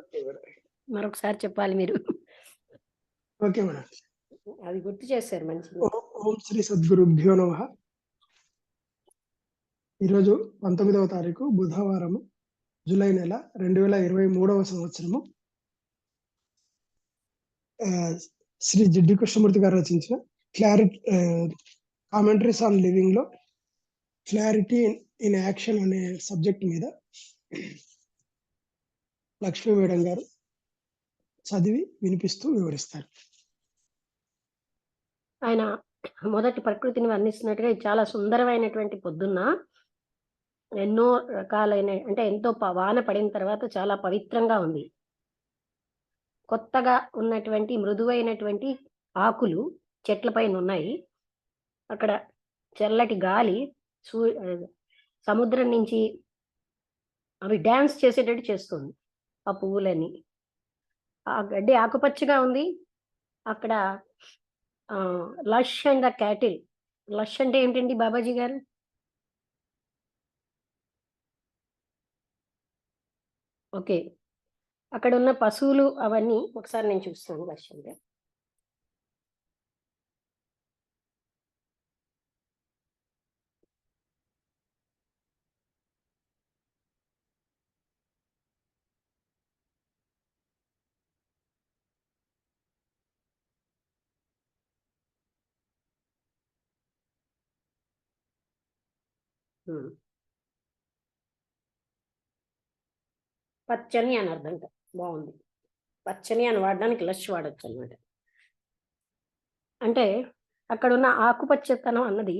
Okay madam. మరొకసారి చెప్పాలి మీరు. Okay madam. అది గుర్తు చేశారు మంచిది. ఓం శ్రీ సద్గురుభ్యో నమః. ఈరోజు 19వ తారీఖు బుధవారము, జూలై నెల 2023వ సంవత్సరము. శ్రీ జిడ్డు కృష్ణమూర్తి గారు రచించిన కామెంటరీస్ ఆన్ లివింగ్ లో క్లారిటీ ఇన్ యాక్షన్ అనే సబ్జెక్ట్ మీద లక్ష్మీ మేడం గారు చదివి వినిపిస్తూ వివరిస్తారు. ఆయన మొదటి ప్రకృతిని వర్ణిస్తున్నట్టుగా ఇది చాలా సుందరమైనటువంటి పొద్దున్న. ఎన్నో రకాలైన అంటే ఎంతో వాన పడిన తర్వాత చాలా పవిత్రంగా ఉంది. కొత్తగా ఉన్నటువంటి మృదువైనటువంటి ఆకులు చెట్ల పైన ఉన్నాయి. అక్కడ చల్లటి గాలి సముద్రం నుంచి అవి డ్యాన్స్ చేసేటట్టు చేస్తుంది ఆ పువ్వులని. ఆ గడ్డి ఆకుపచ్చగా ఉంది. అక్కడ lush and the cattle. Lush అంటే ఏంటండి బాబాజీ గారు? ఓకే, అక్కడ ఉన్న పశువులు అవన్నీ ఒకసారి నేను చూస్తాను. లష్ అంటే పచ్చని అని అర్థం. బాగుంది. పచ్చని అని వాడడానికి లష్ వాడచ్చు అనమాట. అంటే అక్కడ ఉన్న ఆకుపచ్చతనం అన్నది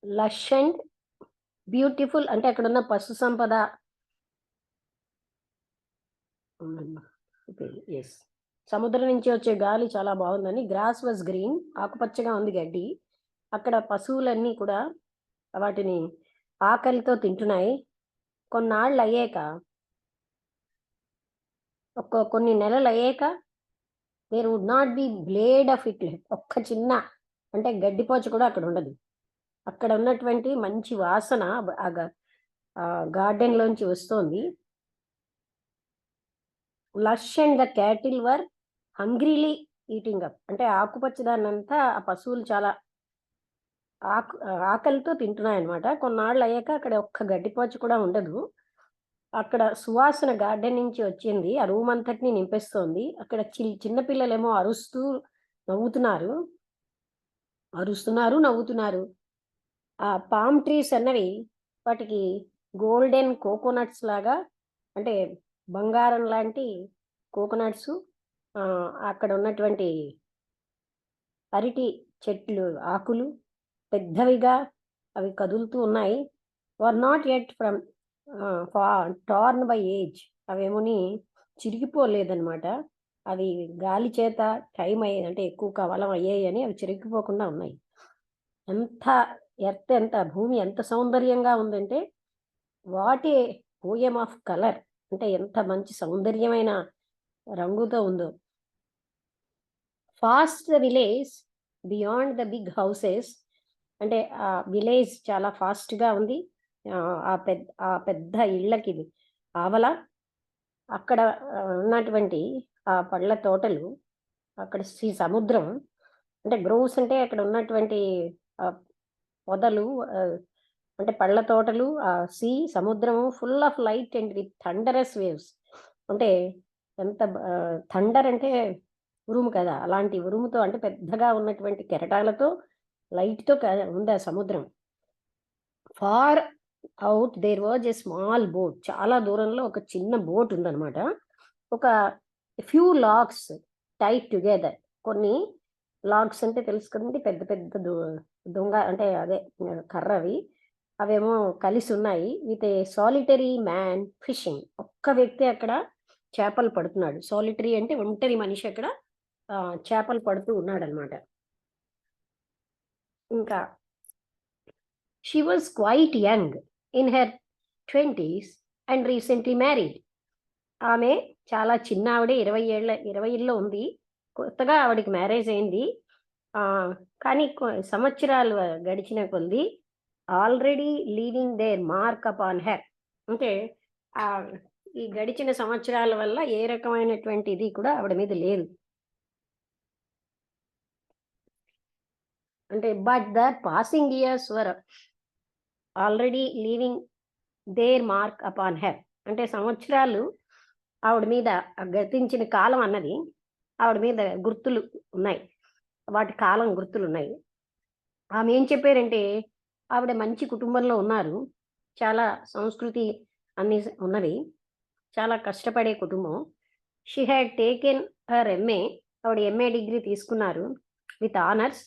లష్ అండ్ బ్యూటిఫుల్. అంటే అక్కడ ఉన్న పశు సంపద. ఎస్, సముద్రం నుంచి వచ్చే గాలి చాలా బాగుందని. గ్రాస్ వాజ్ గ్రీన్, ఆకుపచ్చగా ఉంది గడ్డి. అక్కడ పశువులన్నీ కూడా వాటిని ఆకలితో తింటున్నాయి. కొన్నాళ్ళు అయ్యాక, కొన్ని నెలలు అయ్యాక there would not be blade of it. ఒక్క చిన్న అంటే గడ్డిపోచ కూడా అక్కడ ఉండదు. అక్కడ ఉన్నటువంటి మంచి వాసన గార్డెన్ లోంచి వస్తోంది. Lush and the cattle were hungrily eating up. అంటే ఆకుపచ్చదాన్నంతా ఆ పశువులు చాలా ఆకలితో తింటున్నాయి అనమాట. కొన్నాళ్ళు అయ్యాక అక్కడ ఒక్క గడ్డిపోచ కూడా ఉండదు. అక్కడ సువాసన గార్డెన్ నుంచి వచ్చింది, ఆ రూమ్ అంతటిని నింపేస్తోంది. అక్కడ చిన్నపిల్లలేమో నవ్వుతున్నారు. ఆ పామ్ ట్రీస్ అన్నవి వాటికి గోల్డెన్ కోకోనట్స్ లాగా, అంటే బంగారం లాంటి కోకోనట్స్. అక్కడ ఉన్నటువంటి అరటి చెట్లు ఆకులు పెద్దవిగా అవి కదులుతూ ఉన్నాయి. Were not yet from torn by age. అవేమోని చిరిగిపోలేదన్నమాట. అవి గాలి చేత టైం అయ్యేది, అంటే ఎక్కువ కాలం అయ్యాయి అని అవి చిరిగిపోకుండా ఉన్నాయి. ఎంత భూమి ఎంత సౌందర్యంగా ఉందంటే, what a poem of colour. అంటే ఎంత మంచి సౌందర్యమైన రంగుతో ఉందో. Past the village beyond the big houses. అంటే ఆ విలేజ్ చాలా ఫాస్ట్గా ఉంది. ఆ పెద్ద ఇళ్ళకి ఆవల అక్కడ ఉన్నటువంటి ఆ పళ్ళ తోటలు, అక్కడ సముద్రం అంటే గ్రోవ్స్, అంటే అక్కడ ఉన్నటువంటి పొదలు, అంటే పళ్ళ తోటలు, ఆ సముద్రము full of light and with థండరస్ waves. అంటే ఎంత థండర్ అంటే ఉరుము కదా, అలాంటి ఉరుముతో, అంటే పెద్దగా ఉన్నటువంటి కెరటాలతో లైట్తో ఉంది ఆ సముద్రం. Far out there was a small boat. చాలా దూరంలో ఒక చిన్న బోట్ ఉందన్నమాట. ఒక ఫ్యూ లాగ్స్ టైట్ టుగెదర్. కొన్ని లాగ్స్ అంటే తెలుసు కదండి, పెద్ద పెద్ద దొంగ అంటే అదే కర్రవి, అవేమో కలిసి ఉన్నాయి. With a solitary man fishing. ఒక్క వ్యక్తి అక్కడ చేపలు పడుతున్నాడు. సాలిటరీ అంటే ఒంటరి మనిషి అక్కడ చేపలు పడుతూ ఉన్నాడు అనమాట. ఇంకా she was quite young in her 20s and recently married. ఆమె చాలా చిన్న ఆవిడ, 20లో ఉంది. కొత్తగా ఆవిడకి మ్యారేజ్ అయింది. కానీ సంవత్సరాలు గడిచిన కొద్ది already leaving their mark upon her. అంటే ఈ గడిచిన సంవత్సరాల వల్ల ఏ రకమైనటువంటి ఇది కూడా ఆవిడ మీద లేదు. అంటే but the passing years were already leaving their mark upon her. అంటే సంవత్సరాలు ఆవిడ మీద, గతించిన కాలం అన్నది ఆవిడ మీద గుర్తులు ఉన్నాయి, వాటి కాలం గుర్తులు ఉన్నాయి. ఆమె ఏం చెప్పారంటే, ఆవిడ మంచి కుటుంబంలో ఉన్నారు, చాలా సంస్కృతి అన్ని ఉన్నది, చాలా కష్టపడే కుటుంబం. She had taken her MA, ఆవిడ ఎంఏ డిగ్రీ తీసుకున్నారు with honours.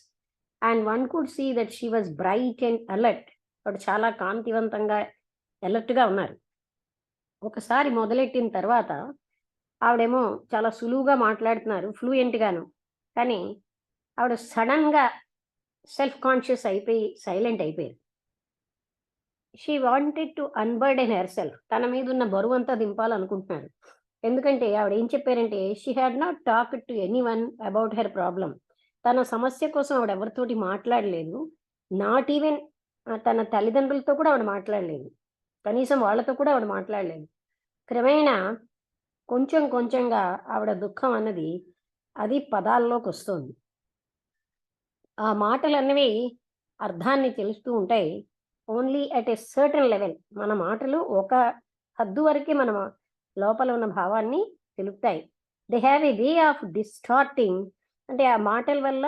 And one could see that she was bright and alert. ఆవిడ చాలా కాంతివంతంగా అలర్ట్గా ఉన్నారు. ఒకసారి మొదలెట్టిన తర్వాత ఆవిడేమో చాలా సులువుగా మాట్లాడుతున్నారు, ఫ్లూయెంట్గాను. కానీ ఆవిడ సడన్గా సెల్ఫ్ కాన్షియస్ అయిపోయి సైలెంట్ అయిపోయారు. She wanted to unburden herself. తన మీద ఉన్న బరువు అంతా దింపాలనుకుంటున్నారు. ఎందుకంటే ఆవిడ ఏం చెప్పారంటే, she had not talked to anyone about her problem. తన సమస్య కోసం ఆవిడ ఎవరితోటి మాట్లాడలేదు. నాట్ ఈవెన్ తన తల్లిదండ్రులతో కూడా ఆవిడ మాట్లాడలేదు, కనీసం వాళ్ళతో కూడా ఆవిడ మాట్లాడలేదు. క్రమేణా కొంచెం కొంచెంగా ఆవిడ దుఃఖం అన్నది అది పదాల్లోకి వస్తుంది. ఆ మాటలు అన్నవి అర్థాన్ని తెలుస్తూ ఉంటాయి, only at a certain level. మన మాటలు ఒక హద్దు వరకే మన లోపల ఉన్న భావాన్ని తెలుపుతాయి. They have a way of distorting. అంటే ఆ మాటల వల్ల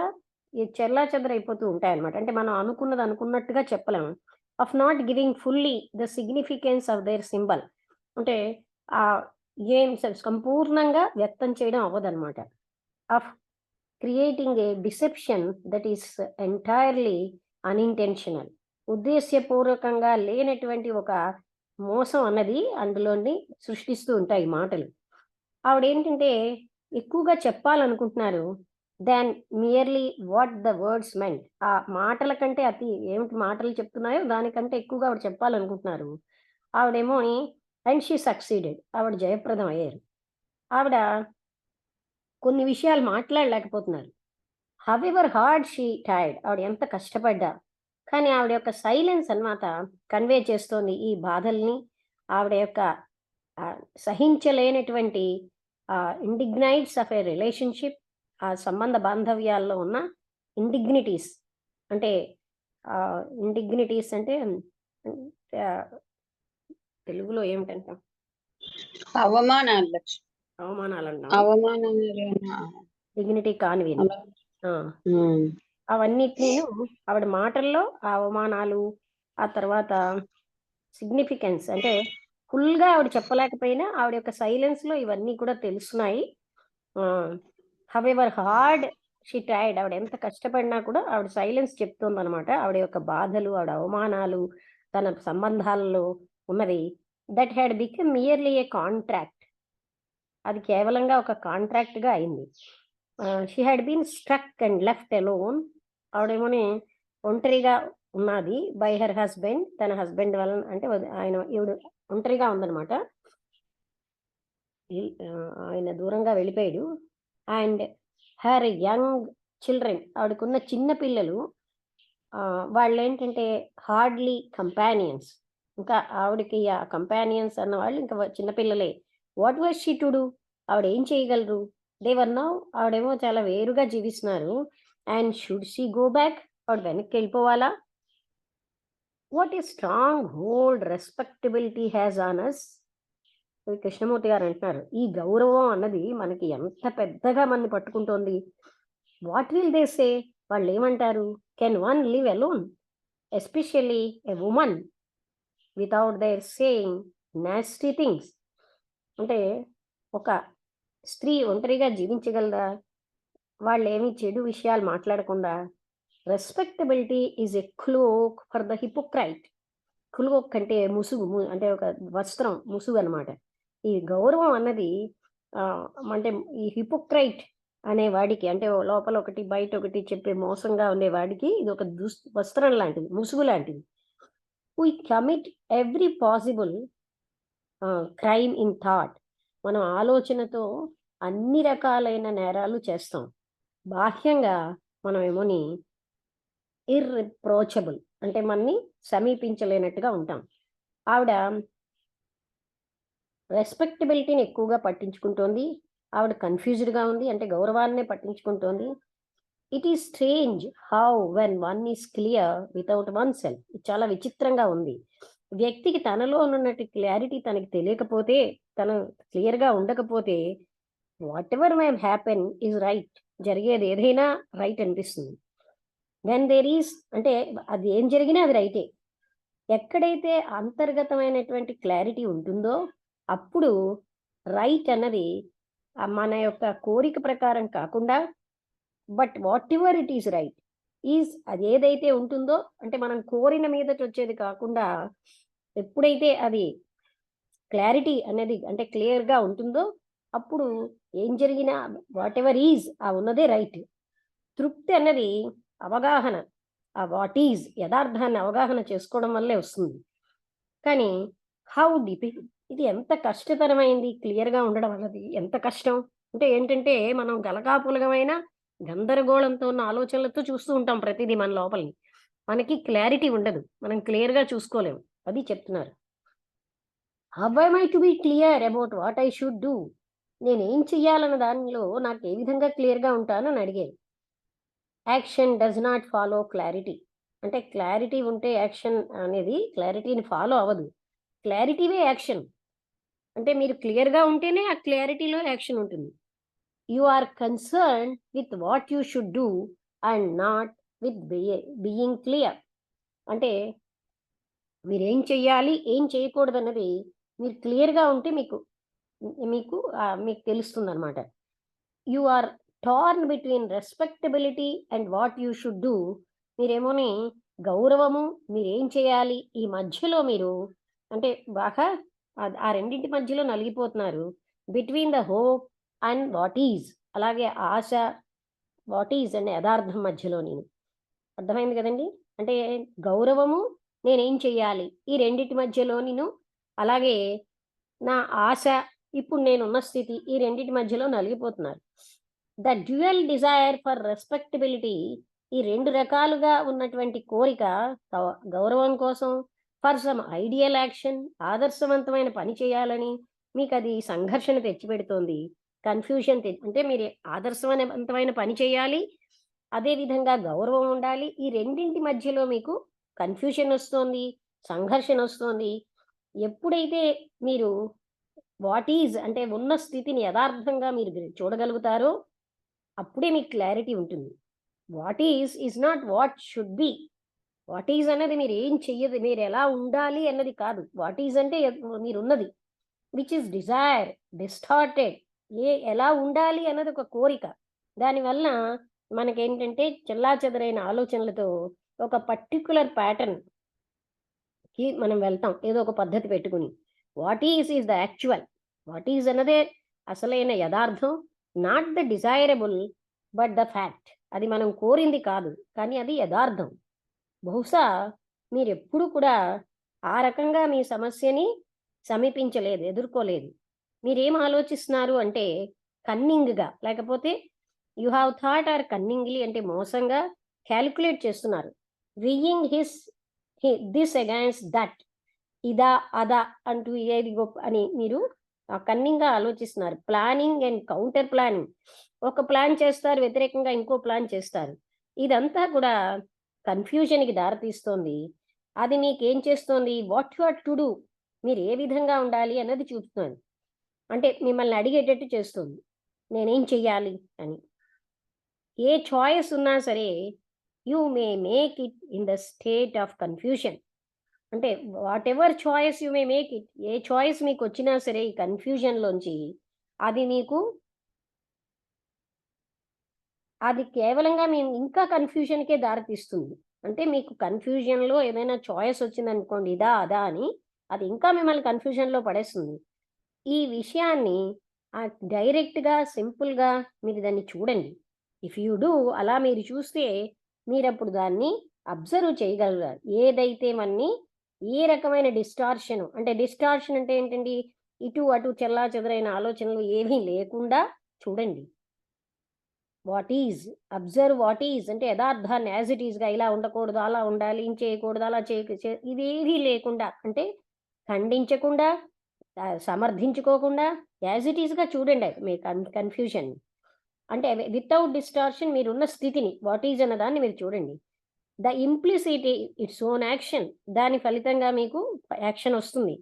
ఈ చెల్లా చెదరైపోతూ ఉంటాయి అన్నమాట. అంటే మనం అనుకున్నది అనుకున్నట్టుగా చెప్పలేము. Of not giving fully the significance of their symbol. అంటే ఆ ఏం సంపూర్ణంగా వ్యక్తం చేయడం అవ్వదన్నమాట. Of creating a deception that is entirely unintentional. ఉద్దేశ్యపూర్వకంగా లేనటువంటి ఒక మోసం అన్నది అందులోని సృష్టిస్తూ ఉంటాయి మాటలు. ఆవిడేంటంటే ఎక్కువగా చెప్పాలనుకుంటున్నారు than merely what the words meant. ఆ మాటల కంటే అతి ఏమిటి మాటలు చెప్తున్నాయో దానికంటే ఎక్కువగా ఆవిడ చెప్పాలనుకుంటున్నారు. ఆవిడేమో అండ్ షీ సక్సీడెడ్. ఆవిడ జయప్రదం అయ్యారు. ఆవిడ కొన్ని విషయాలు మాట్లాడలేకపోతున్నారు. However hard she tried. ఆవిడ ఎంత కష్టపడ్డా కానీ ఆవిడ యొక్క సైలెన్స్ అన్నమాట కన్వే చేస్తోంది ఈ బాధల్ని. ఆవిడ యొక్క సహించలేనటువంటి ఇండిగ్నైట్స్ ఆఫ్ ఏ రిలేషన్షిప్, ఆ సంబంధ బాంధవ్యాల్లో ఉన్న ఇండిగ్నిటీస్. అంటే ఇండిగ్నిటీస్ అంటే తెలుగులో ఏమిటంటాం? అవమానాలు. డిగ్నిటీ కానివి అవన్నిటినీ ఆవిడ మాటల్లో ఆ అవమానాలు, ఆ తర్వాత సిగ్నిఫికెన్స్ అంటే ఫుల్గా ఆవిడ చెప్పలేకపోయినా ఆవిడ యొక్క సైలెన్స్లో ఇవన్నీ కూడా తెలుస్తున్నాయి. However hard she tried. ఆవిడ ఎంత కష్టపడినా కూడా ఆవిడ సైలెన్స్ చెప్తుందన్నమాట. ఆవిడ యొక్క బాధలు, ఆవిడ అవమానాలు, తన సంబంధాలలో ఉన్నది. That had become merely a contract. అది కేవలంగా ఒక కాంట్రాక్ట్గా అయింది. She had been struck and left alone. ఆవిడేమోని ఒంటరిగా ఉన్నది బై హర్ హస్బెండ్. తన హస్బెండ్ వలన అంటే ఈవిడ ఒంటరిగా ఉందన్నమాట. ఆయన దూరంగా వెళ్ళిపోయాడు. అండ్ హర్ యంగ్ చిల్డ్రన్, ఆవిడకున్న చిన్న పిల్లలు వాళ్ళు ఏంటంటే హార్డ్లీ కంపానియన్స్. ఇంకా ఆవిడకి ఆ కంపానియన్స్ అన్న వాళ్ళు ఇంకా చిన్నపిల్లలే. What was she to do? ఆవిడ ఏం చేయగలరు? They're now. ఆవిడేమో చాలా వేరుగా జీవిస్తున్నారు. And should she go back? ఆవిడ వెనక్కి వెళ్ళిపోవాలా? What a strong hold respectability has on us. Krishnamurti garu అంటున్నారు, ఈ గౌరవం అన్నది మనకి ఎంత పెద్దగా మనని పట్టుకుంటోంది. What will they say? వాళ్ళు ఏమంటారు? Can one live alone, especially a woman, without their saying nasty things. అంటే ఒక స్త్రీ ఒంటరిగా జీవించగలదా? వాళ్ళు ఏమి చెడు విషయాలు మాట్లాడకుండా. Respectability is a cloak for the hypocrite. Cloak అంటే ముసుగు, అంటే ఒక వస్త్రం, ముసుగు అనమాట. ఈ గౌరవం అన్నది అంటే ఈ హిపోక్రైట్ అనేవాడికి, అంటే లోపల ఒకటి బయట ఒకటి చెప్పే మోసంగా ఉండేవాడికి ఇది ఒక వస్త్రం లాంటిది, ముసుగు లాంటిది. We commit every possible crime in thought. మనం ఆలోచనతో అన్ని రకాలైన నేరాలు చేస్తాం. బాహ్యంగా మనం ఏమోని ఇర్రిప్రోచబుల్ అంటే మనని సమీపించలేనట్టుగా ఉంటాం. ఆవిడ రెస్పెక్టబిలిటీని ఎక్కువగా పట్టించుకుంటోంది. ఆవిడ కన్ఫ్యూజ్డ్గా ఉంది, అంటే గౌరవాన్నే పట్టించుకుంటోంది. It is strange how when one is clear without oneself. ఇది చాలా విచిత్రంగా ఉంది. వ్యక్తికి తనలో ఉన్నట్టు క్లారిటీ తనకి తెలియకపోతే, తను క్లియర్గా ఉండకపోతే, what ever may happen is right, జరిగేది ఏదైనా రైట్ అనిపిస్తుంది. వెన్ దేర్ ఈస్ అంటే అది ఏం జరిగినా అది రైటే. ఎక్కడైతే అంతర్గతమైనటువంటి క్లారిటీ ఉంటుందో అప్పుడు రైట్ అన్నది మన యొక్క కోరిక ప్రకారం కాకుండా, but what ever it is right is, అది ఏదైతే ఉంటుందో అంటే మనం కోరిన మీదట వచ్చేది కాకుండా, ఎప్పుడైతే అది క్లారిటీ అనేది అంటే క్లియర్గా ఉంటుందో అప్పుడు ఏం జరిగినా వాట్ ఎవర్ ఈజ్ ఆ ఉన్నదే రైట్. తృప్తి అన్నది అవగాహన, ఆ వాట్ ఈజ్ యథార్థాన్ని అవగాహన చేసుకోవడం వల్లే వస్తుంది. కానీ హౌ డిప్ ఇది ఎంత కష్టతరమైంది క్లియర్గా ఉండడం అన్నది, ఎంత కష్టం అంటే ఏంటంటే మనం గలకాపులగమైన గందరగోళంతో ఉన్న ఆలోచనలతో చూస్తూ ఉంటాం ప్రతిదీ మన లోపలిని. మనకి క్లారిటీ ఉండదు, మనం క్లియర్గా చూసుకోలేము. అది చెప్తున్నారు. How am I to be clear about what I should do? నేనేం చెయ్యాలన్న దానిలో నాకు ఏ విధంగా క్లియర్గా ఉంటానని అడిగారు. Action does not follow clarity. అంటే క్లారిటీ ఉంటే యాక్షన్ అనేది క్లారిటీని ఫాలో అవ్వదు. క్లారిటీవే యాక్షన్. అంటే మీరు క్లియర్గా ఉంటేనే ఆ క్లారిటీలో యాక్షన్ ఉంటుంది. You are concern with what you should do and not with being clear. అంటే మీరేం చెయ్యాలి ఏం చేయకూడదు అన్నది మీరు క్లియర్గా ఉంటే మీకు మీకు మీకు తెలుస్తుంది అనమాట. You are torn between respectability and what you should do. మీరేమోని గౌరవము మీరేం చేయాలి ఈ మధ్యలో మీరు అంటే బాగా ఆ రెండింటి మధ్యలో నలిగిపోతున్నారు. Between the hope and what is, అలాగే ఆశ వాట్ ఈజ్ అండ్ యథార్థం మధ్యలో నేను. అర్థమైంది కదండి. అంటే గౌరవము నేనేం చెయ్యాలి ఈ రెండింటి మధ్యలో నేను, అలాగే నా ఆశ ఇప్పుడు నేనున్న స్థితి ఈ రెండింటి మధ్యలో నలిగిపోతున్నారు. The dual desire for respectability, ఈ రెండు రకాలుగా ఉన్నటువంటి కోరిక గౌరవం కోసం, ఫర్ సమ్ ఐడియల్ యాక్షన్ ఆదర్శవంతమైన పని చేయాలని మీకు అది సంఘర్షణ తెచ్చిపెడుతోంది. కన్ఫ్యూజన్ అంటే మీరు ఆదర్శవంతమైన పని చేయాలి, అదేవిధంగా గౌరవం ఉండాలి, ఈ రెండింటి మధ్యలో మీకు కన్ఫ్యూషన్ వస్తుంది, సంఘర్షణ వస్తుంది. ఎప్పుడైతే మీరు వాట్ ఈజ్ అంటే ఉన్న స్థితిని యథార్థంగా మీరు చూడగలుగుతారో అప్పుడే మీకు క్లారిటీ ఉంటుంది. What is not what should B. What is అనేది మీరు ఏం చెయ్యదు, మీరు ఎలా ఉండాలి అన్నది కాదు. వాట్ ఈజ్ అంటే మీరున్నది, విచ్ ఈస్ డిజైర్ డిస్టార్టెడ్. ఎలా ఉండాలి అన్నది ఒక కోరిక. దానివల్ల మనకేంటంటే చెల్లాచెదరైన ఆలోచనలతో ఒక పర్టిక్యులర్ ప్యాటర్న్కి మనం వెళ్తాం, ఏదో ఒక పద్ధతి పెట్టుకుని. What is the actual. What is అన్నదే అసలైన యథార్థం. Not the desirable but the fact. అది మనం కోరింది కాదు, కానీ అది యథార్థం. బహుశా మీరు ఎప్పుడు కూడా ఆ రకంగా మీ సమస్యని సమీపించలేదు, ఎదుర్కోలేదు. మీరేం ఆలోచిస్తున్నారు అంటే కన్నింగ్గా, లేకపోతే యు హ్యావ్ థాట్ ఆర్ కన్నింగ్లీ అంటే మోసంగా క్యాలిక్యులేట్ చేస్తున్నారు. వియింగ్ దిస్ అగైన్స్ దట్, ఇదా అదా అంటూ ఏది గొప్ప అని మీరు కన్నింగ్గా ఆలోచిస్తున్నారు. Planning and counter planning. ఒక ప్లాన్ చేస్తారు, వ్యతిరేకంగా ఇంకో ప్లాన్ చేస్తారు. ఇదంతా కూడా కన్ఫ్యూజన్కి దారితీస్తోంది. అది మీకేం చేస్తోంది, what you are to do, మీరు ఏ విధంగా ఉండాలి అన్నది చూపుతుంది. అంటే మిమ్మల్ని అడిగేటట్టు చేస్తుంది, నేనేం చెయ్యాలి అని. ఏ చాయిస్ ఉన్నా సరే you may make it in the state of confusion. అంటే whatever choice you may make it, ఏ చాయిస్ మీకు వచ్చినా సరే ఈ కన్ఫ్యూజన్లోంచి అది మీకు అది కేవలంగా మేము ఇంకా కన్ఫ్యూజన్కే దారితీస్తుంది. అంటే మీకు కన్ఫ్యూజన్లో ఏదైనా చాయిస్ వచ్చిందనుకోండి, ఇదా అదా అని, అది ఇంకా మిమ్మల్ని కన్ఫ్యూజన్లో పడేస్తుంది. ఈ విషయాన్ని డైరెక్ట్గా సింపుల్గా మీరు దాన్ని చూడండి. ఇఫ్ యూ డూ, అలా మీరు చూస్తే మీరప్పుడు దాన్ని అబ్జర్వ్ చేయగలరు. ఏదైతే మనని ఏ రకమైన డిస్టార్షన్ అంటే ఏంటండి, ఇటు అటు చెల్లా చెదరైన ఆలోచనలు ఏమీ లేకుండా చూడండి. What is, observe what is అంటే యథార్థాన్ని యాజ్ ఇట్ ఈస్గా ఇలా ఉండకూడదు, అలా ఉండాలి, ఇంక చేయకూడదు, అలా ఇవేవీ లేకుండా అంటే ఖండించకుండా, సమర్థించుకోకుండా యాజ్ ఇట్ ఈస్గా చూడండి మీ కన్ఫ్యూషన్. అంటే వితౌట్ డిస్టార్షన్ మీరున్న స్థితిని వాట్ ఈజ్ అన్న దాన్ని మీరు చూడండి. ద ఇంప్లిసిటీ ఇట్స్ ఓన్ యాక్షన్, దాని ఫలితంగా మీకు యాక్షన్ వస్తుంది.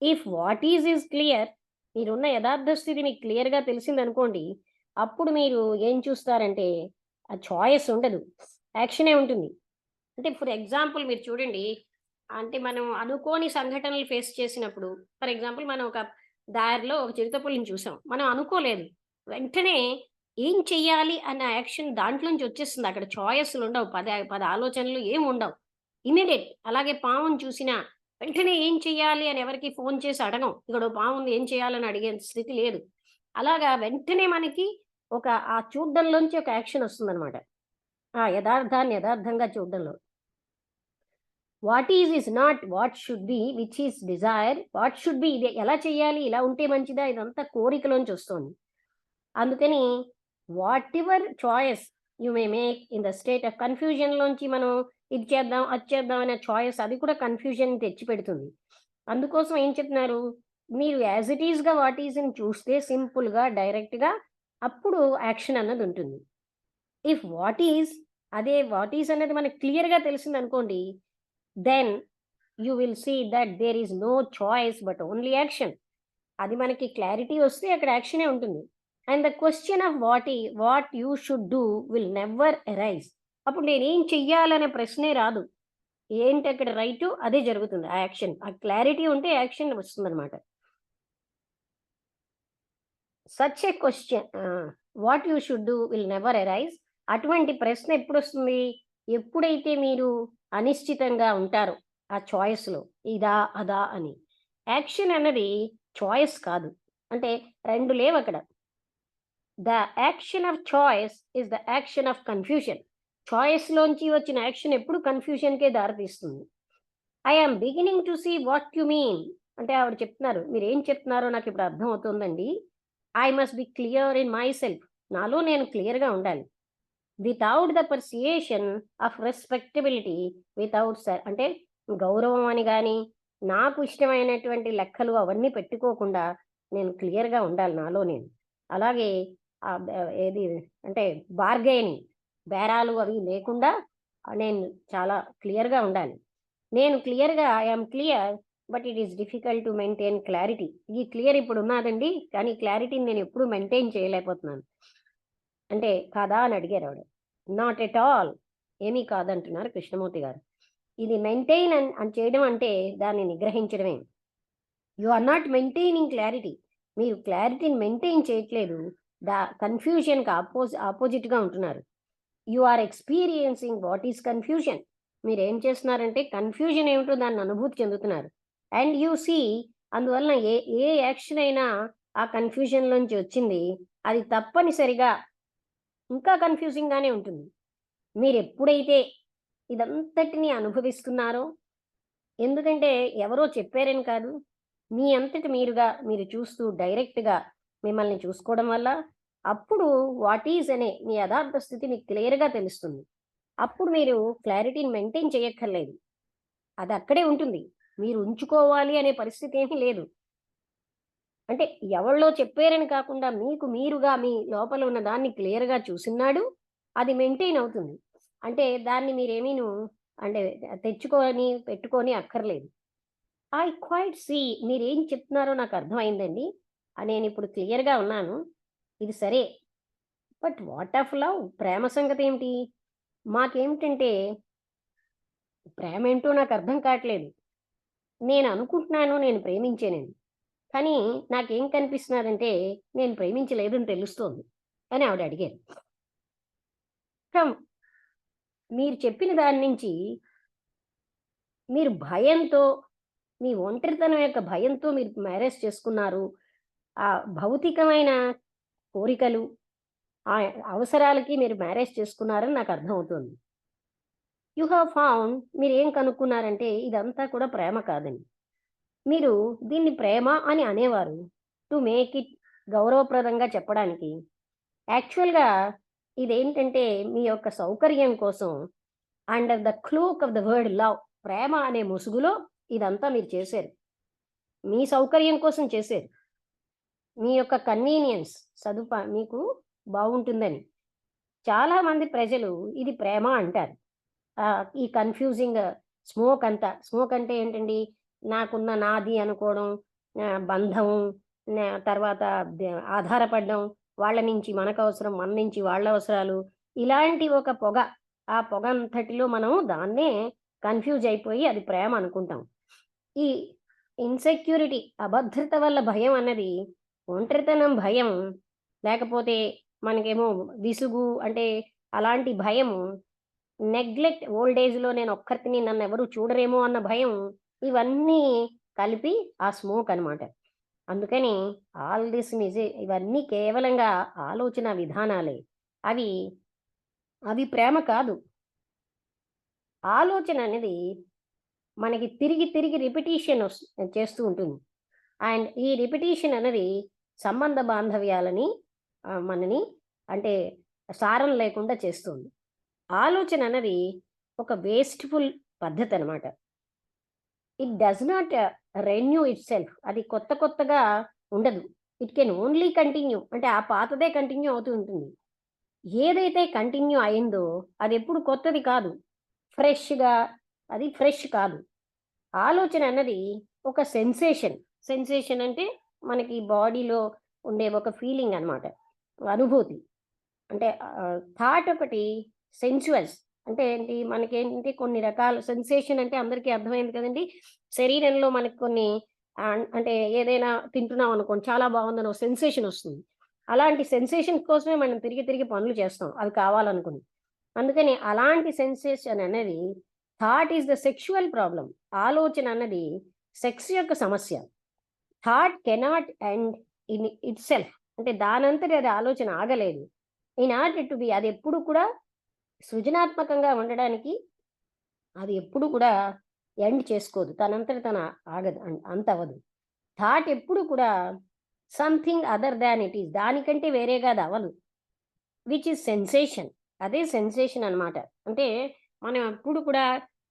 ఇఫ్ వాట్ ఈజ్ క్లియర్, మీరున్న యథార్థ స్థితి మీకు క్లియర్గా తెలిసిందనుకోండి, అప్పుడు మీరు ఏం చూస్తారంటే ఆ చాయిస్ ఉండదు, యాక్షనే ఉంటుంది. అంటే ఫర్ ఎగ్జాంపుల్ మీరు చూడండి, అంటే మనం అనుకోని సంఘటనలు ఫేస్ చేసినప్పుడు, ఫర్ ఎగ్జాంపుల్ మనం ఒక దారిలో ఒక చిరుతపులిని చూసాం, మనం అనుకోలేదు, వెంటనే ఏం చెయ్యాలి అన్న యాక్షన్ దాంట్లోంచి వచ్చేస్తుంది. అక్కడ చాయిస్లు ఉండవు, పద ఆలోచనలు ఏమి ఉండవు, ఇమీడియట్. అలాగే పాముని చూసినా వెంటనే ఏం చెయ్యాలి అని ఎవరికి ఫోన్ చేసి అడగం, ఇక్కడ పాము ఉంది ఏం చేయాలని అడిగే స్థితి లేదు. అలాగా వెంటనే మనకి ఒక ఆ చూడ్డంలోంచి ఒక యాక్షన్ వస్తుందన్నమాట, ఆ యథార్థాన్ని యథార్థంగా చూడడంలో. What is not what should be, which is desire. What should be, ఇది ఎలా చేయాలి, ఇలా ఉంటే మంచిదా, ఇదంతా కోరికలోంచి వస్తుంది. అందుకని whatever choice you may make in the state of కన్ఫ్యూజన్లోంచి మనం ఇది చేద్దాం అది చేద్దాం అనే చాయిస్, అది కూడా కన్ఫ్యూజన్ తెచ్చి పెడుతుంది. అందుకోసం ఏం చెప్తున్నారు, మీరు యాజ్ ఇట్ ఈస్గా వాట్ ఈజ్ని చూస్తే సింపుల్గా డైరెక్ట్గా, అప్పుడు యాక్షన్ అన్నది ఉంటుంది. ఇఫ్ వాట్ ఈజ్, అదే వాట్ ఈజ్ అనేది మనకు క్లియర్గా తెలిసింది అనుకోండి, then you will see that there is no choice but only action. అది మనకి క్లారిటీ వస్తే అక్కడ యాక్షనే ఉంటుంది. And the question of what you should do will never arise. అప్పుడు నేనేం చెయ్యాలనే ప్రశ్నే రాదు, ఏంటి అక్కడ రైట్ అదే జరుగుతుంది. ఆ యాక్షన్, ఆ క్లారిటీ ఉంటే యాక్షన్ వస్తుందన్నమాట. Such a question what you should do will never arise. అటువంటి ప్రశ్న ఎప్పుడు వస్తుంది, ఎప్పుడైతే మీరు అనిశ్చితంగా ఉంటారో ఆ చాయిస్లో, ఇదా అదా అని. యాక్షన్ అన్నది చాయిస్ కాదు, అంటే రెండు లేవు అక్కడ. The action of choice is the action of confusion. చాయిస్లోంచి వచ్చిన యాక్షన్ ఎప్పుడు కన్ఫ్యూషన్కే దారితీస్తుంది. I am beginning to see what you mean అంటే ఆవిడ చెప్తున్నారు, మీరు ఏం చెప్తున్నారో నాకు ఇప్పుడు అర్థం అవుతుందండి. I must be clear in myself, నాలో నేను క్లియర్గా ఉండాలి. Without the persuasion of respectability, without అంటే గౌరవం అని కానీ నాకు ఇష్టమైనటువంటి లెక్కలు అవన్నీ పెట్టుకోకుండా నేను క్లియర్గా ఉండాలి నాలో నేను. అలాగే ఏది అంటే బార్గెనింగ్, బేరాలు అవి లేకుండా నేను చాలా క్లియర్గా ఉండాలి. నేను క్లియర్గా I'm clear but it is difficult to maintain clarity. ఈ క్లియర్ ఇప్పుడు ఉన్నదండి, కానీ క్లారిటీని నేను ఎప్పుడు మెయింటైన్ చేయలేకపోతున్నాను. అంటే కాదా అని అడిగారు ఆవిడ. నాట్ ఎట్ ఆల్, ఏమీ కాదంటున్నారు కృష్ణమూర్తి గారు. ఇది మెయింటైన్ అని చేయడం అంటే దాన్ని నిగ్రహించడమే. You are not maintaining clarity, మీరు క్లారిటీని మెయింటైన్ చేయట్లేదు, కన్ఫ్యూజన్కి ఆపోజిట్గా ఉంటున్నారు. You are experiencing what is confusion. మీరు ఏం చేస్తున్నారంటే కన్ఫ్యూజన్ ఏమిటో దాన్ని అనుభూతి చెందుతున్నారు. అండ్ యూ సీ, అందువలన ఏ యాక్షన్ అయినా ఆ కన్ఫ్యూజన్లోంచి వచ్చింది, అది తప్పనిసరిగా ఇంకా కన్ఫ్యూజింగ్గానే ఉంటుంది. మీరు ఎప్పుడైతే ఇదంతటిని అనుభవిస్తున్నారో, ఎందుకంటే ఎవరో చెప్పారని కాదు, మీ అంతటి మీరుగా మీరు చూస్తూ డైరెక్ట్గా మిమ్మల్ని చూసుకోవడం వల్ల, అప్పుడు వాట్ ఈజ్ అనే మీ యథార్థ స్థితి మీకు క్లియర్గా తెలుస్తుంది. అప్పుడు మీరు క్లారిటీని మెయింటైన్ చేయక్కర్లేదు, అది అక్కడే ఉంటుంది, మీరు ఉంచుకోవాలి అనే పరిస్థితి ఏమీ లేదు. అంటే ఎవరిలో చెప్పారని కాకుండా మీకు మీరుగా మీ లోపల ఉన్న దాన్ని క్లియర్గా చూసినాడు, అది మెయింటైన్ అవుతుంది. అంటే దాన్ని మీరేమీను అంటే పెట్టుకొని అక్కర్లేదు. ఐ క్వైట్ సీ, మీరేం చెప్తున్నారో నాకు అర్థమైందండి, నేను ఇప్పుడు క్లియర్గా ఉన్నాను, ఇది సరే. బట్ వాట్ ఆఫ్ లవ్, ప్రేమ సంగతి ఏమిటి? మాకేమిటంటే ప్రేమ ఏంటో నాకు అర్థం కావట్లేదు. నేను అనుకుంటున్నాను నేను ప్రేమించానని, కానీ నాకేం కనిపిస్తున్నదంటే నేను ప్రేమించలేదని తెలుస్తోంది అని ఆవిడ అడిగారు. మీరు చెప్పిన దాని నుంచి మీరు భయంతో, మీ ఒంటరితనం యొక్క భయంతో మీరు మ్యారేజ్ చేసుకున్నారు. ఆ భౌతికమైన కోరికలు, ఆ అవసరాలకి మీరు మ్యారేజ్ చేసుకున్నారని నాకు అర్థమవుతుంది. యు హ్యావ్ ఫౌండ్, మీరు ఏం కనుక్కున్నారంటే ఇదంతా కూడా ప్రేమ కాదని. మీరు దీన్ని ప్రేమ అని అనేవారు టు మేక్ ఇట్ గౌరవప్రదంగా చెప్పడానికి. యాక్చువల్గా ఇదేంటంటే మీ యొక్క సౌకర్యం కోసం under the cloak of the word love, ప్రేమ అనే ముసుగులో ఇదంతా మీరు చేశారు. మీ సౌకర్యం కోసం చేశారు. మీ యొక్క కన్వీనియన్స్ మీకు బాగుంటుందని. చాలా మంది ప్రజలు ఇది ప్రేమ అంటారు. ఈ కన్ఫ్యూజింగ్ స్మోక్ అంటే ఏంటండి, నాకున్న నాది అనుకోవడం, బంధం, తర్వాత ఆధారపడడం, వాళ్ళ నుంచి మనకు అవసరం, మన నుంచి వాళ్ళ అవసరాలు, ఇలాంటి ఒక పొగ. ఆ పొగ అంతటిలో మనం దాన్నే కన్ఫ్యూజ్ అయిపోయి అది ప్రేమ అనుకుంటాం. ఈ ఇన్సెక్యూరిటీ, అభద్రత వల్ల భయం అన్నది ఒంటరితనం భయం, లేకపోతే మనకేమో విసుగు, అంటే అలాంటి భయం, నెగ్లెక్ట్, ఓల్డ్ ఏజ్లో నేను ఒక్కరిని, నన్ను ఎవరు చూడరేమో అన్న భయం, ఇవన్నీ కలిపి ఆ స్మోక్ అనమాట. అందుకని ఆల్ దిస్ ఇవన్నీ కేవలంగా ఆలోచన విధానాలే. అవి ప్రేమ కాదు. ఆలోచన అనేది మనకి తిరిగి తిరిగి రిపిటీషన్ చేస్తూ ఉంటుంది. అండ్ ఈ రిపిటీషన్ అనేది సంబంధ బాంధవ్యాలని మనని అంటే సారం లేకుండా చేస్తుంది. ఆలోచన అనేది ఒక వేస్ట్ఫుల్ పద్ధతి అనమాట. It does not renew it self. అది కొత్తగా ఉండదు. ఇట్ కెన్ ఓన్లీ కంటిన్యూ, అంటే ఆ పాతదే కంటిన్యూ అవుతూ ఉంటుంది. ఏదైతే కంటిన్యూ అయిందో అది ఎప్పుడు కొత్తది కాదు, అది ఫ్రెష్ కాదు. ఆలోచన అన్నది ఒక సెన్సేషన్ అంటే మనకి బాడీలో ఉండే ఒక ఫీలింగ్ అనమాట, అనుభూతి. అంటే థాట్ ఒకటి, సెన్సువల్స్ అంటే ఏంటి, మనకేంటి కొన్ని రకాల సెన్సేషన్ అంటే అందరికీ అర్థమైంది కదండి. శరీరంలో మనకి కొన్ని అంటే ఏదైనా తింటున్నాం అనుకోండి, చాలా బాగుందని ఒక సెన్సేషన్ వస్తుంది. అలాంటి సెన్సేషన్ కోసమే మనం తిరిగి పనులు చేస్తాం, అవి కావాలనుకుని. అందుకని అలాంటి సెన్సేషన్ అనేది thought is the sexual problem. ఆలోచన అన్నది సెక్స్ యొక్క సమస్య. Thought cannot end in it self, అంటే దానంతటి అది ఆలోచన ఆగలేదు. ఇన్ ఆర్డర్ టు బి, అది ఎప్పుడు కూడా సృజనాత్మకంగా ఉండడానికి అది ఎప్పుడు కూడా ఎండ్ చేసుకోదు, తనంతటి తన ఆగదు, అంత అవ్వదు. థాట్ ఎప్పుడు కూడా something other than it is, దానికంటే వేరేగా అది అవ్వదు. విచ్ ఈస్ సెన్సేషన్, అదే సెన్సేషన్ అనమాట. అంటే మనం ఎప్పుడు కూడా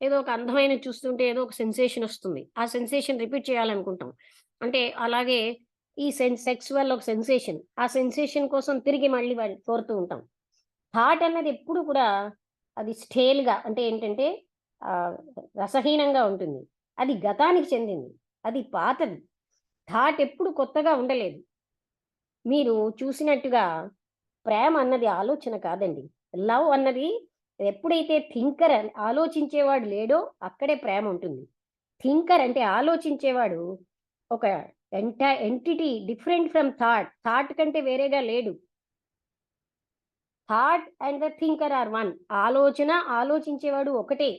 ఏదో ఒక అందమైన చూస్తుంటే ఏదో ఒక సెన్సేషన్ వస్తుంది, ఆ సెన్సేషన్ రిపీట్ చేయాలనుకుంటాం. అంటే అలాగే ఈ సెక్స్ వల్ల ఒక సెన్సేషన్, ఆ సెన్సేషన్ కోసం తిరిగి మళ్ళీ కోరుతూ ఉంటాం. థాట్ అన్నది ఎప్పుడు కూడా అది స్టేల్గా, అంటే ఏంటంటే రసహీనంగా ఉంటుంది. అది గతానికి చెందింది, అది పాతది. థాట్ ఎప్పుడు కొత్తగా ఉండలేదు. మీరు చూసినట్టుగా ప్రేమ అన్నది ఆలోచన కాదండి. లవ్ అన్నది ఎప్పుడైతే థింకర్, ఆలోచించేవాడు లేడో అక్కడే ప్రేమ ఉంటుంది. థింకర్ అంటే ఆలోచించేవాడు ఒక ఎంటిటీ డిఫరెంట్ ఫ్రమ్ థాట్ కంటే వేరేగా లేడు. Thought and the thinker are one. ఆలోచించేవాడు ఒకటే.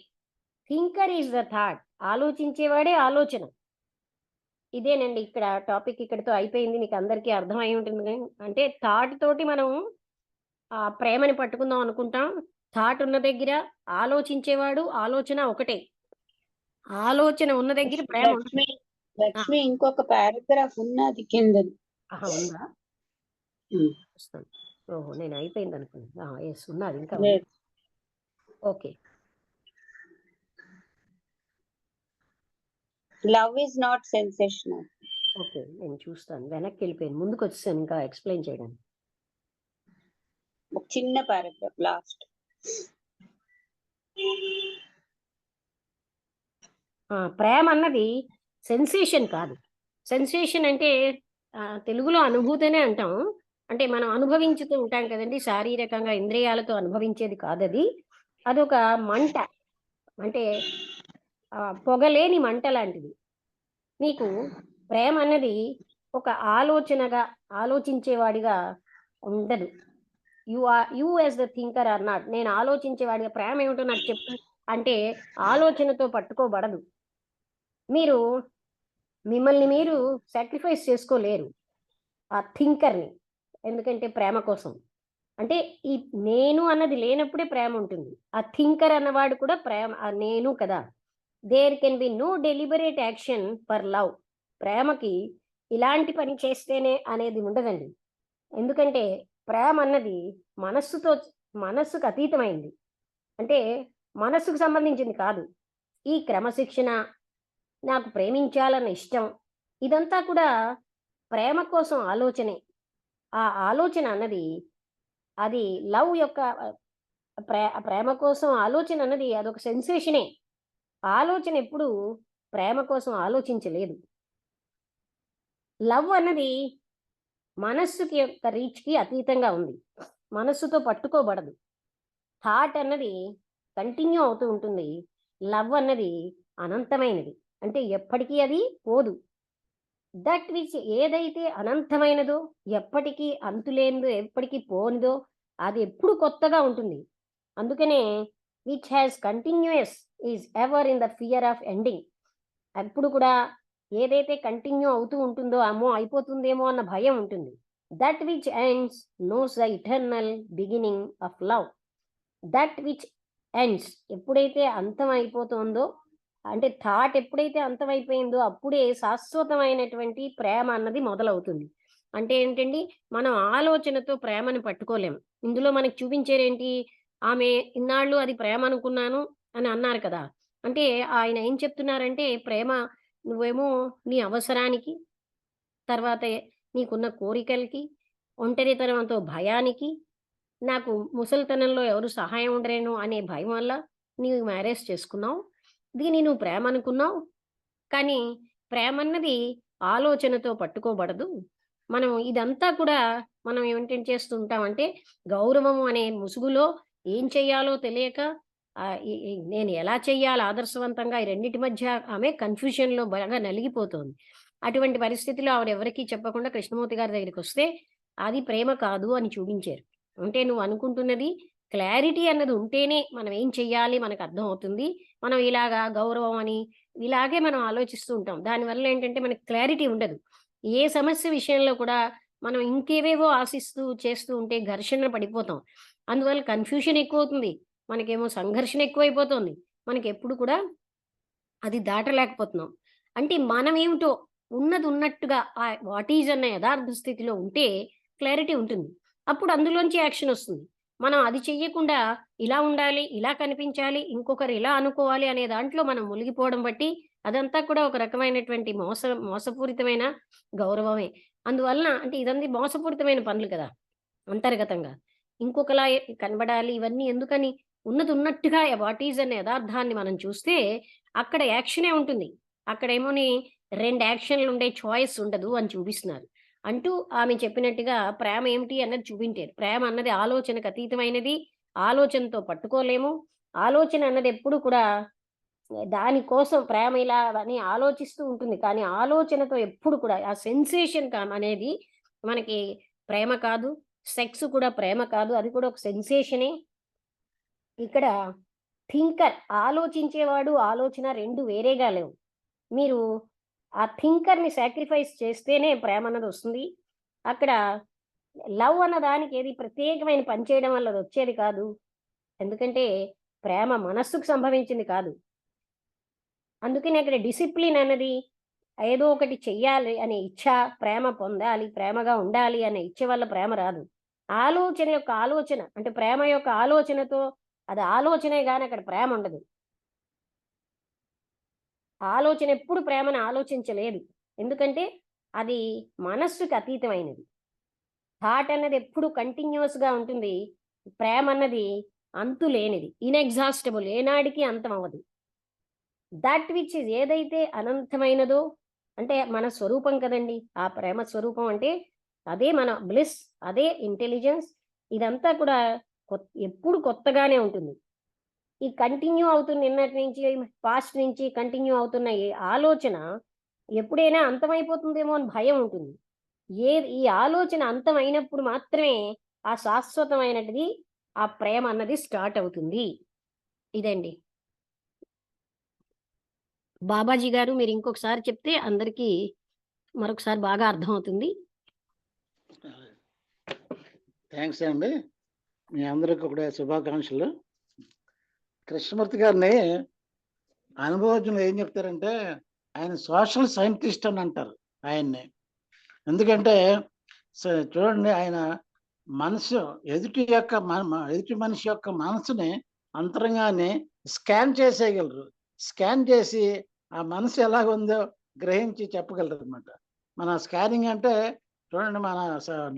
థింకర్ ఈజ్ ద థాట్, ఆలోచించేవాడే ఆలోచన. ఇదేనండి ఇక్కడ టాపిక్, ఇక్కడితో అయిపోయింది. మీకు అందరికీ అర్థమై ఉంటుంది. అంటే థాట్ తోటి మనం ఆ ప్రేమని పట్టుకుందాం అనుకుంటాం. థాట్ ఉన్న దగ్గర ఆలోచించేవాడు, ఆలోచన ఒకటే. ఆలోచన ఉన్న దగ్గర ప్రేమ. లక్ష్మి ఇంకొక పారాగ్రాఫ్ ఉన్నది కింద. ఉందా? ఓహో, నేను అయిపోయింది అనుకున్నాను. ఎస్, ఉన్నది ఇంకా. Okay. Love is not sensational. Okay, నేను చూస్తాను. వెనక్కి వెళ్ళిపోయాను, ముందుకు వచ్చేసాను ఇంకా ఎక్స్ప్లెయిన్ చేయడానికి. ఒక చిన్న పారాగ్రాఫ్ లాస్ట్. ప్రేమ అన్నది సెన్సేషన్ కాదు. సెన్సేషన్ అంటే తెలుగులో అనుభూతినే అంటాం. అంటే మనం అనుభవించుతూ ఉంటాం కదండి, శారీరకంగా ఇంద్రియాలతో అనుభవించేది కాదది. అదొక మంట, అంటే పొగలేని మంట లాంటిది. మీకు ప్రేమ అన్నది ఒక ఆలోచనగా, ఆలోచించేవాడిగా ఉండదు. You as the thinker are not. నేను ఆలోచించేవాడిగా ప్రేమ ఏమిటో నాకు చెప్పు అంటే ఆలోచనతో పట్టుకోబడదు. మిమ్మల్ని మీరు సాక్రిఫైస్ చేసుకోలేరు ఆ థింకర్ని. ఎందుకంటే ప్రేమ కోసం, అంటే ఈ నేను అన్నది లేనప్పుడే ప్రేమ ఉంటుంది. ఆ థింకర్ అన్నవాడు కూడా ప్రేమ, నేను కదా. There can be no deliberate action for love. ప్రేమకి ఇలాంటి పని చేస్తేనే అనేది ఉండదండి. ఎందుకంటే ప్రేమ అన్నది మనస్సుతో మనస్సుకు అతీతమైంది. అంటే మనస్సుకు సంబంధించింది కాదు. ఈ క్రమశిక్షణ, నాకు ప్రేమించాలన్న ఇష్టం, ఇదంతా కూడా ప్రేమ కోసం ఆలోచనే. ఆ ఆలోచన అన్నది అది లవ్ యొక్క ప్రేమ కోసం ఆలోచన అన్నది అదొక సెన్సేషనే. ఆలోచన ఎప్పుడు ప్రేమ కోసం ఆలోచించలేదు. లవ్ అన్నది మనస్సుకి యొక్క రీచ్‌కి అతీతంగా ఉంది. మనస్సుతో పట్టుకోబడదు. థాట్ అన్నది కంటిన్యూ అవుతూ ఉంటుంది. లవ్ అన్నది అనంతమైనది. అంటే ఎప్పటికీ అది పోదు. దట్ విచ్ ఏదైతే అనంతమైనదో, ఎప్పటికీ అంతులేనిదో, ఎప్పటికీ పోనిదో అది ఎప్పుడు కొత్తగా ఉంటుంది. అందుకనే which has continuous is ever in the fear of ending. ఎప్పుడు కూడా ఏదైతే కంటిన్యూ అవుతూ ఉంటుందో, అమ్మో అయిపోతుందేమో అన్న భయం ఉంటుంది. That which ends knows the eternal beginning of love. That which ends ఎప్పుడైతే అంతం అయిపోతుందో, అంటే థాట్ ఎప్పుడైతే అంతమైపోయిందో అప్పుడే శాశ్వతమైనటువంటి ప్రేమ అన్నది మొదలవుతుంది. అంటే ఏంటండి, మనం ఆలోచనతో ప్రేమను పట్టుకోలేము. ఇందులో మనకి చూపించేరేంటి, ఆమె ఇన్నాళ్ళు అది ప్రేమ అనుకున్నాను అని అన్నారు కదా! అంటే ఆయన ఏం చెప్తున్నారంటే, ప్రేమ నువ్వేమో నీ అవసరానికి, తర్వాత నీకున్న కోరికలకి, ఒంటరితనంతో భయానికి, నాకు ముసలితనంలో ఎవరు సహాయం ఉండరేమో అనే భయం వల్ల నీవు మ్యారేజ్ చేసుకున్నావు. దీన్ని నువ్వు ప్రేమ అనుకున్నావు. కానీ ప్రేమన్నది ఆలోచనతో పట్టుకోబడదు. మనం ఇదంతా కూడా మనం ఏంటేం చేస్తూ ఉంటామంటే, గౌరవం అనే ముసుగులో ఏం చెయ్యాలో తెలియక నేను ఎలా చెయ్యాలి ఆదర్శవంతంగా ఈ రెండిటి మధ్య ఆమె కన్‌ఫ్యూషన్‌లో బాగా నలిగిపోతోంది. అటువంటి పరిస్థితిలో ఆవిడెవరికీ చెప్పకుండా కృష్ణమూర్తి గారి దగ్గరికొస్తే, అది ప్రేమ కాదు అని చూపించారు. అంటే నువ్వు అనుకుంటున్నది క్లారిటీ అన్నది ఉంటేనే మనం ఏం చెయ్యాలి మనకు అర్థమవుతుంది. మనం ఇలాగా గౌరవం అని ఇలాగే మనం ఆలోచిస్తూ ఉంటాం. దానివల్ల ఏంటంటే మనకి క్లారిటీ ఉండదు. ఏ సమస్య విషయంలో కూడా మనం ఇంకేవేవో ఆశిస్తూ చేస్తూ ఉంటే ఘర్షణలో పడిపోతాం. అందువల్ల కన్‌ఫ్యూషన్ ఎక్కువవుతుంది. మనకేమో సంఘర్షణ ఎక్కువైపోతుంది. మనకెప్పుడు కూడా అది దాటలేకపోతున్నాం. అంటే మనమేమిటో ఉన్నది ఉన్నట్టుగా వాట్ ఈజ్ అన్న యథార్థ స్థితిలో ఉంటే క్లారిటీ ఉంటుంది. అప్పుడు అందులోంచి యాక్షన్ ఒస్తుంది. మనం అది చెయ్యకుండా ఇలా ఉండాలి, ఇలా కనిపించాలి, ఇంకొకరు ఇలా అనుకోవాలి అనే దాంట్లో మనం మునిగిపోవడం బట్టి అదంతా కూడా ఒక రకమైనటువంటి మోసపూరితమైన గౌరవమే. అందువలన అంటే ఇదంతా మోసపూరితమైన పనులు కదా! అంతర్గతంగా. ఇంకొకలా కనబడాలి ఇవన్నీ ఎందుకని? ఉన్నది ఉన్నట్టుగా వాట్ ఈజ్ అనే యథార్థాన్ని మనం చూస్తే అక్కడ యాక్షనే ఉంటుంది. అక్కడేమోని 2 యాక్షన్‌లుండే చాయిస్ ఉండదు అని చూపిస్తున్నారు. అంటూ ఆమె చెప్పినట్టుగా ప్రేమ ఏమిటి అన్నది చూపించారు. ప్రేమ అన్నది ఆలోచనకు అతీతమైనది. ఆలోచనతో పట్టుకోలేము. ఆలోచన అన్నది ఎప్పుడు కూడా దాని కోసం ప్రేమ ఇలా అని ఆలోచిస్తూ ఉంటుంది. కానీ ఆలోచనతో ఎప్పుడు కూడా ఆ సెన్సేషన్ అనేది మనకి ప్రేమ కాదు. సెక్స్ కూడా ప్రేమ కాదు. అది కూడా ఒక సెన్సేషనే. ఇక్కడ థింకర్ ఆలోచించేవాడు, ఆలోచన 2 వేరేగా లేవు. మీరు ఆ థింకర్‌ని సాక్రిఫైస్ చేస్తేనే ప్రేమన్నదొస్తుంది. అక్కడ లవ్ అన్న దానికి ఏది ప్రత్యేకమైన పని చేయడం వల్ల అదొచ్చేది కాదు. ఎందుకంటే ప్రేమ మనస్సుకు సంభవించింది కాదు. అందుకని అక్కడ డిసిప్లిన్ అన్నది ఏదో ఒకటి చెయ్యాలి అనే ఇచ్ఛ, ప్రేమ పొందాలి, ప్రేమగా ఉండాలి అనే ఇచ్ఛ వల్ల ప్రేమ రాదు. ఆలోచన యొక్క ఆలోచన అంటే ప్రేమ యొక్క ఆలోచనతో అది ఆలోచనే గాని అక్కడ ప్రేమ ఉండదు. ఆలోచన ఎప్పుడు ప్రేమను ఆలోచించలేదు. ఎందుకంటే అది మనస్సుకి అతీతమైనది. థాట్ అన్నది ఎప్పుడు కంటిన్యూయస్‌గా ఉంటుంది. ప్రేమ అన్నది అంతులేనిది. ఇన్‌ఎగ్జాస్టిబుల్ ఏనాడికి అంతం అవ్వదు. దట్ విచ్ ఈజ్ ఏదైతే అనంతమైనదో అంటే మన స్వరూపం కదండీ! ఆ ప్రేమ స్వరూపం అంటే అదే మన బ్లిస్, అదే ఇంటెలిజెన్స్. ఇదంతా కూడా ఎప్పుడు కొత్తగానే ఉంటుంది. ఈ కంటిన్యూ అవుతున్న నిన్నటి నుంచి, పాస్ట్ నుంచి కంటిన్యూ అవుతున్న ఈ ఆలోచన ఎప్పుడైనా అంతమైపోతుందేమో అని భయం ఉంటుంది. ఈ ఆలోచన అంతమైనప్పుడు మాత్రమే ఆ శాశ్వతమైనటిది, ఆ ప్రేమ అన్నది స్టార్ట్ అవుతుంది. ఇదండి. బాబాజీ గారు మీరు ఇంకొకసారి చెప్తే అందరికీ మరొకసారి బాగా అర్థమవుతుంది. థ్యాంక్స్ అండి. మీ అందరికి కూడా శుభాకాంక్షలు. కృష్ణమూర్తి గారిని అనుభవజ్ఞులు ఏం చెప్తారంటే ఆయన సోషల్ సైంటిస్ట్ అని అంటారు ఆయన్ని. ఎందుకంటే చూడండి ఆయన మనసు ఎదుటి మనిషి యొక్క మనసుని అంతరంగాన్ని స్కాన్ చేసేయగలరు. స్కాన్ చేసి ఆ మనసు ఎలాగుందో గ్రహించి చెప్పగలరు అనమాట. మన స్కానింగ్ అంటే చూడండి, మన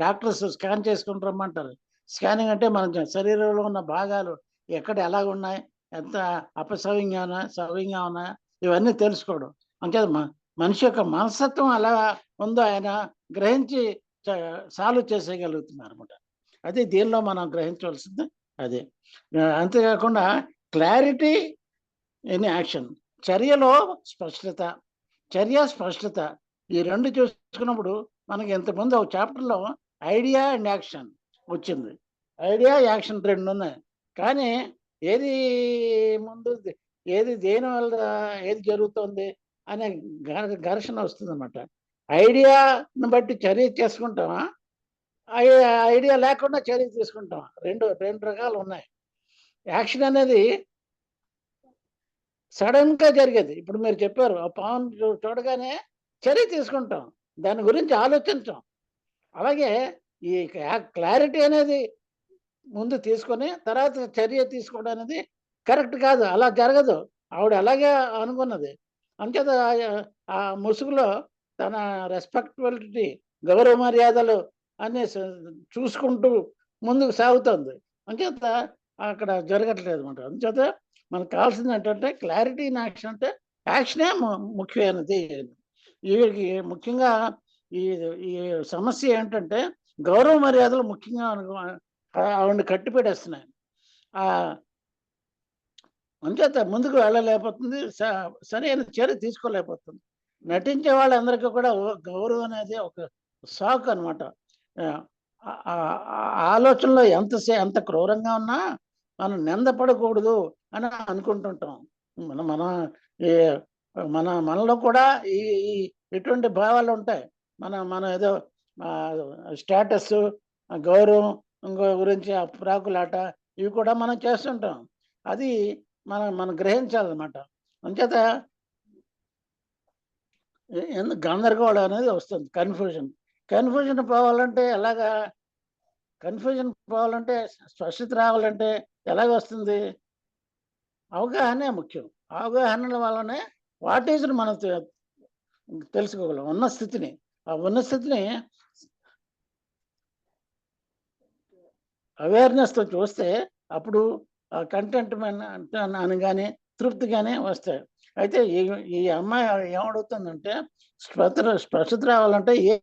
డాక్టర్స్ స్కాన్ చేసుకుని రమ్మంటారు. స్కానింగ్ అంటే మన శరీరంలో ఉన్న భాగాలు ఎక్కడ ఎలా ఉన్నాయి, ఎంత అపసవ్యంగా ఉన్నాయి, సవ్యంగా ఉన్నాయి, ఇవన్నీ తెలుసుకోవడం. అంటే మనిషి యొక్క మనస్తత్వం ఎలా ఉందో ఆయన గ్రహించి సాల్వ్ చేసేయగలుగుతున్నారు అనమాట. అది దీనిలో మనం గ్రహించవలసింది అదే. అంతేకాకుండా క్లారిటీ ఇన్ యాక్షన్, చర్యలో స్పష్టత, స్పష్టత, ఈ రెండు చూసుకున్నప్పుడు మనకి ఇంతకుముందు ఒక చాప్టర్లో ఐడియా అండ్ యాక్షన్ వచ్చింది. ఐడియా, యాక్షన్ రెండు ఉన్నాయి. కానీ ఏది ముందు, ఏది దేని వల్ల ఏది జరుగుతుంది అనే ఘర్షణ వస్తుంది అనమాట. ఐడియాను బట్టి చర్య చేసుకుంటామా, ఐడియా లేకుండా చర్య తీసుకుంటాం, రెండు రకాలు ఉన్నాయి. యాక్షన్ అనేది సడన్ గా జరిగేది. ఇప్పుడు మీరు చెప్పారు, ఆ పావును చూడగానే చర్య తీసుకుంటాం, దాని గురించి ఆలోచించాం. అలాగే ఈ క్లారిటీ అనేది ముందు తీసుకొని తర్వాత చర్య తీసుకోవడం అనేది కరెక్ట్ కాదు, అలా జరగదు. ఆవిడ అలాగే అనుకున్నది. అంచేత ఆ ముసుగులో తన రెస్పెక్టబిలిటీ, గౌరవ మర్యాదలు అన్ని చూసుకుంటూ ముందుకు సాగుతుంది. అంచేత అక్కడ జరగట్లేదు అనమాట. అంచేత మనకు కావాల్సింది ఏంటంటే క్లారిటీ ఇన్ యాక్షన్, అంటే యాక్షనే ముఖ్యమైనది. వీడికి ముఖ్యంగా ఈ ఈ సమస్య ఏంటంటే గౌరవ మర్యాదలు ముఖ్యంగా ఆవిడని కట్టిపెట్టేస్తున్నాయి. అంచేత ముందుకు వెళ్ళలేకపోతుంది, సరైన చర్య తీసుకోలేకపోతుంది. నటించే వాళ్ళందరికీ కూడా గౌరవం అనేది ఒక సాకు అనమాట. ఆలోచనలో ఎంత క్రూరంగా ఉన్నా మనం నిందపడకూడదు అని అనుకుంటుంటాం. మనలో కూడా ఈ ఎటువంటి భావాలు ఉంటాయి. మన ఏదో స్టేటస్, గౌరవం గురించి ప్రాకులాట ఇవి కూడా మనం చేస్తుంటాం. అది మనం గ్రహించాలన్నమాట. అంచేత గందరగోళం అనేది వస్తుంది, కన్ఫ్యూజన్ పోవాలంటే ఎలాగా? కన్ఫ్యూజన్ పోవాలంటే, స్పష్టత రావాలంటే ఎలాగ వస్తుంది? అవగాహనే ముఖ్యం. అవగాహన వల్లనే వాట్ ఈజ్ మనం తెలుసుకోగలం ఉన్న స్థితిని. ఆ ఉన్న స్థితిని అవేర్నెస్తో చూస్తే అప్పుడు కంటెంట్మెంట్ అని కానీ తృప్తి కానీ వస్తాయి. అయితే ఈ అమ్మాయి ఏమడుగుతుందంటే స్పష్టత రావాలంటే